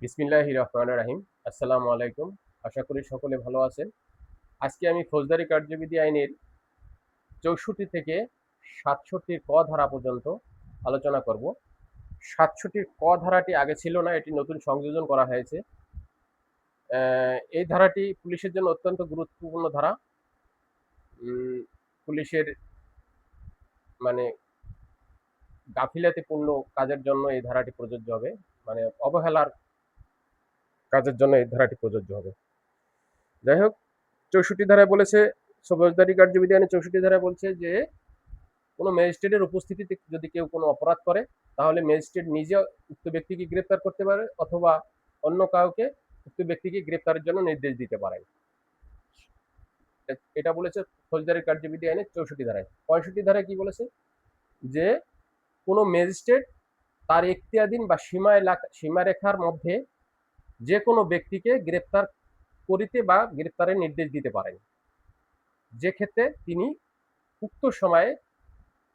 বিসমিল্লাহির রহমানির রহিম। আসসালামু আলাইকুম। আশা করি সকলে ভালো আছেন। আজকে আমি ফৌজদারি কার্যবিধি আইনের ৬৪ থেকে ৬৭ ক ধারা পর্যন্ত আলোচনা করব। ৬৭ ক ধারাটি আগে ছিল না, এটি নতুন সংযোজন করা হয়েছে। এই ধারাটি পুলিশের জন্য অত্যন্ত গুরুত্বপূর্ণ ধারা। পুলিশের মানে গাফিলাতিপূর্ণ কাজের জন্য এই ধারাটি প্রযোজ্য হবে, মানে অবহেলার কাজের জন্য এই ধারাটি প্রযোজ্য হবে। যাই হোক, ৬৪ ধারায় বলেছে, ফৌজদারি কার্যবিধি আইনের ৬৪ ধারায় বলছে যে কোনো ম্যাজিস্ট্রেটের উপস্থিতিতে যদি কেউ কোনো অপরাধ করে, তাহলে ম্যাজিস্ট্রেট নিজে উক্ত ব্যক্তিকে গ্রেপ্তার করতে পারে অথবা অন্য কাউকে উক্ত ব্যক্তিকে গ্রেপ্তারের জন্য নির্দেশ দিতে পারেন। এটা বলেছে ফৌজদারি কার্যবিধি আইনের ৬৪ ধারায়। ৬৫ ধারায় কি বলেছে? যে কোনো ম্যাজিস্ট্রেট তার এখতিয়ারাধীন বা সীমারেখার মধ্যে যে কোনো ব্যক্তিকে গ্রেপ্তার করিতে বা গ্রেপ্তারের নির্দেশ দিতে পারেন, যে ক্ষেত্রে তিনি উক্ত সময়ে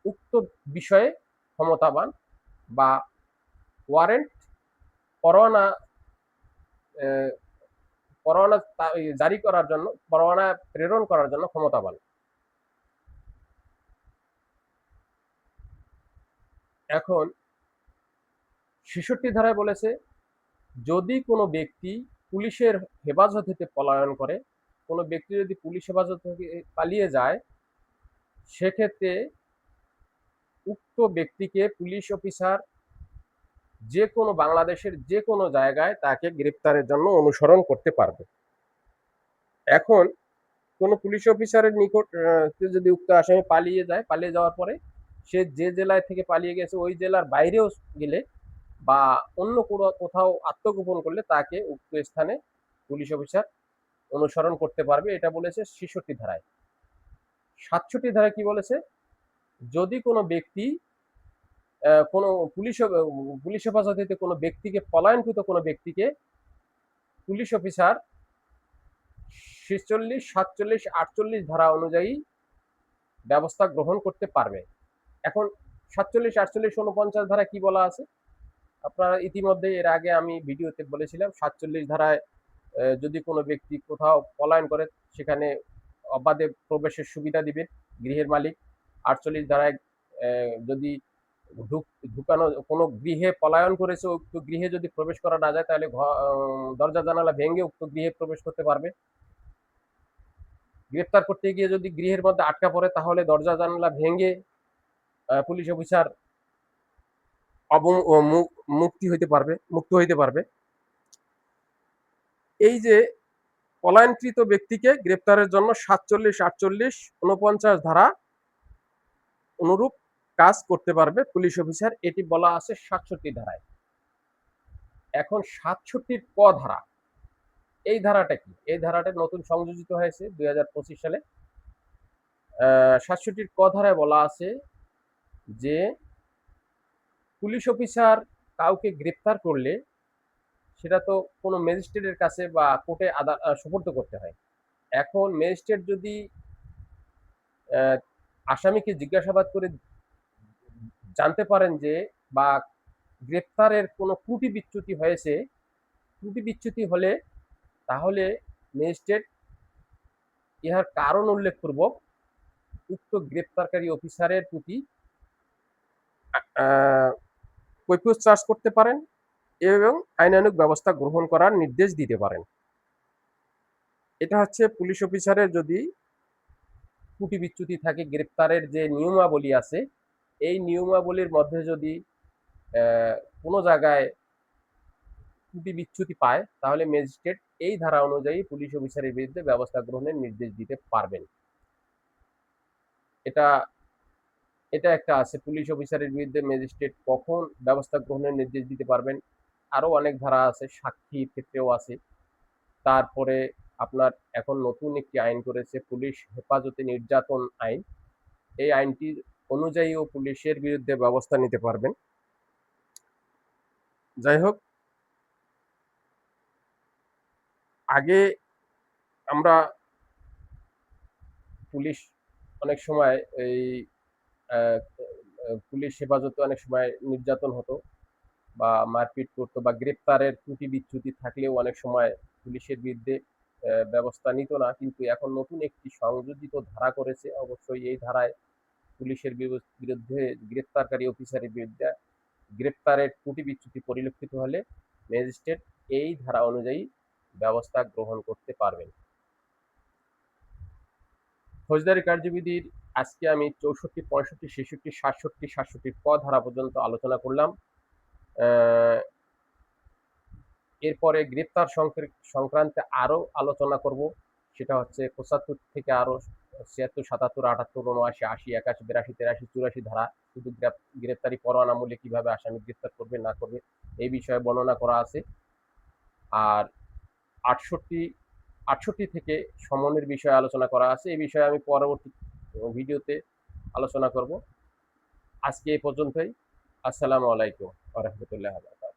উক্ত বিষয়ে ক্ষমতাবান বা ওয়ারেন্ট পরোয়ানা পরোয়ানা জারি করার জন্য, পরোয়ানা প্রেরণ করার জন্য ক্ষমতাবান। এখন ৬৬ ধারায় বলেছে, যদি কোনো ব্যক্তি পুলিশের হেফাজত হতে পলায়ন করে, কোনো ব্যক্তি যদি পুলিশ হেফাজত থেকে পালিয়ে যায়, সেক্ষেত্রে উক্ত ব্যক্তিকে পুলিশ অফিসার যে কোনো বাংলাদেশের যে কোনো জায়গায় তাকে গ্রেপ্তারের জন্য অনুসরণ করতে পারবে। এখন কোনো পুলিশ অফিসারের নিকট যদি উক্ত আসামি পালিয়ে যায়, পালিয়ে যাওয়ার পরে সে যে জেলায় থেকে পালিয়ে গেছে ওই জেলার বাইরেও গেলে বা অন্য কোনো কোথাও আত্মগোপন করলে তাকে উক্ত স্থানে পুলিশ অফিসার অনুসরণ করতে পারবে। এটা বলেছে ৬৬ ধারায়। ৬৭ ধারায় কি বলেছে? যদি কোনো ব্যক্তি কোনো পুলিশ হেফাজত হইতে কোনো ব্যক্তিকে, পলায়নকৃত কোনো ব্যক্তিকে পুলিশ অফিসার ৪৬, ৪৭, ৪৮ ধারা অনুযায়ী ব্যবস্থা গ্রহণ করতে পারবে। এখন ৪৭, ৪৮, ৪৯ ধারা কি বলা আছে? আপনারা ইতিমধ্যে এর আগে আমি ভিডিওতে বলেছিলাম, ৪৭ ধারায় যদি কোনো ব্যক্তি কোথাও পলায়ন করে সেখানে অবাধে প্রবেশের সুবিধা দিবে গৃহের মালিক। ৪৮ ধারায় যদি ঢুকানো কোনো গৃহে পলায়ন করেছে, উক্ত গৃহে যদি প্রবেশ করা না যায় তাহলে দরজা জানালা ভেঙে উক্ত গৃহে প্রবেশ করতে পারবে। গ্রেপ্তার করতে গিয়ে যদি গৃহের মধ্যে আটকা পড়ে তাহলে দরজা জানালা ভেঙে পুলিশ অফিসার মুক্ত হইতে পারবে। এই যে পলায়নকৃত ব্যক্তিকে গ্রেপ্তারের জন্য ৪৭, ৪৮, ৪৯ ধারা অনুরূপ কাজ করতে পারবে পুলিশ অফিসার, এটি বলা আছে ৬৭ ধারায়। এখন ৬৭ ক ধারা, এই ধারাটা কি? এই ধারাটা নতুন সংযোজিত হয়েছে ২০২৫ সালে। ৬৭ ক ধারায় বলা আছে যে পুলিশ অফিসার কাউকে গ্রেপ্তার করলে সেটা তো কোনো ম্যাজিস্ট্রেটের কাছে বা কোর্টে সোপর্দ করতে হয়। এখন ম্যাজিস্ট্রেট যদি আসামিকে জিজ্ঞাসাবাদ করে জানতে পারেন যে বা গ্রেপ্তারের কোনো ত্রুটি বিচ্যুতি হয়েছে, ত্রুটি বিচ্যুতি হলে তাহলে ম্যাজিস্ট্রেট ইহার কারণ উল্লেখপূর্বক উক্ত গ্রেপ্তারকারী অফিসারের প্রতি কৈফিয়ত চার্জ করতে পারেন এবং আইনানুগ ব্যবস্থা গ্রহণ করার নির্দেশ দিতে পারেন। এটা হচ্ছে পুলিশ অফিসারের যদি ত্রুটি বিচ্যুতি থাকে, গ্রেপ্তারের যে নিয়মাবলী আছে এই নিয়মাবলীর মধ্যে যদি কোনো জায়গায় ত্রুটি বিচ্যুতি পায় তাহলে ম্যাজিস্ট্রেট এই ধারা অনুযায়ী পুলিশ অফিসারের বিরুদ্ধে ব্যবস্থা গ্রহণের নির্দেশ দিতে পারবেন। এটা এটা একটা আছে, পুলিশ অফিসারের বিরুদ্ধে ম্যাজিস্ট্রেট কখন ব্যবস্থা গ্রহণের নির্দেশ দিতে পারবেন। আরো অনেক ধারা আছে, সাক্ষীর ক্ষেত্রেও আছে। তারপরে আপনার এখন নতুন একটি আইন করেছে, পুলিশ হেফাজতে নির্যাতন আইন। এই আইনটির অনুযায়ীও পুলিশের বিরুদ্ধে ব্যবস্থা নিতে পারবেন। যাই হোক, আগে আমরা পুলিশ অনেক সময় এই পুলিশ হেফাজতে অনেক সময় নির্যাতন হতো, বা মারপিট করতো বা গ্রেপ্তারের ত্রুটি বিচ্যুতি থাকলেও অনেক সময় পুলিশের বিরুদ্ধে ব্যবস্থা নিত না, কিন্তু এখন নতুন একটি সংযোজিত ধারা করেছে। অবশ্যই এই ধারায় পুলিশের বিরুদ্ধে গ্রেপ্তারকারী অফিসারের বিরুদ্ধে গ্রেপ্তারের ত্রুটি বিচ্যুতি পরিলক্ষিত হলে ম্যাজিস্ট্রেট এই ধারা অনুযায়ী ব্যবস্থা গ্রহণ করতে পারবেন। ফৌজদারি কার্যবিধির আজকে আমি 64, 65, 66, 67, 67 ক ধারা পর্যন্ত আলোচনা করলাম। এরপরে গ্রেপ্তার সংক্রান্তে আরও আলোচনা করব। সেটা হচ্ছে 75 থেকে আরও 76, 77, 78, 79, 80, 81, 82, 83, 84 ধারা শুধু গ্রেপ্তারি পরোয়ানা মূল্যে কিভাবে আসামি গ্রেপ্তার করবে না করবে এই বিষয়ে বর্ণনা করা আছে। আর 68 থেকে সমনের বিষয়ে আলোচনা করা আছে। এই বিষয়ে আমি পরবর্তী ভিডিওতে আলোচনা করব। আজকে এ পর্যন্তই। আসসালামু আলাইকুম ওয়া রাহমাতুল্লাহি ওয়া বারাকাতুহু।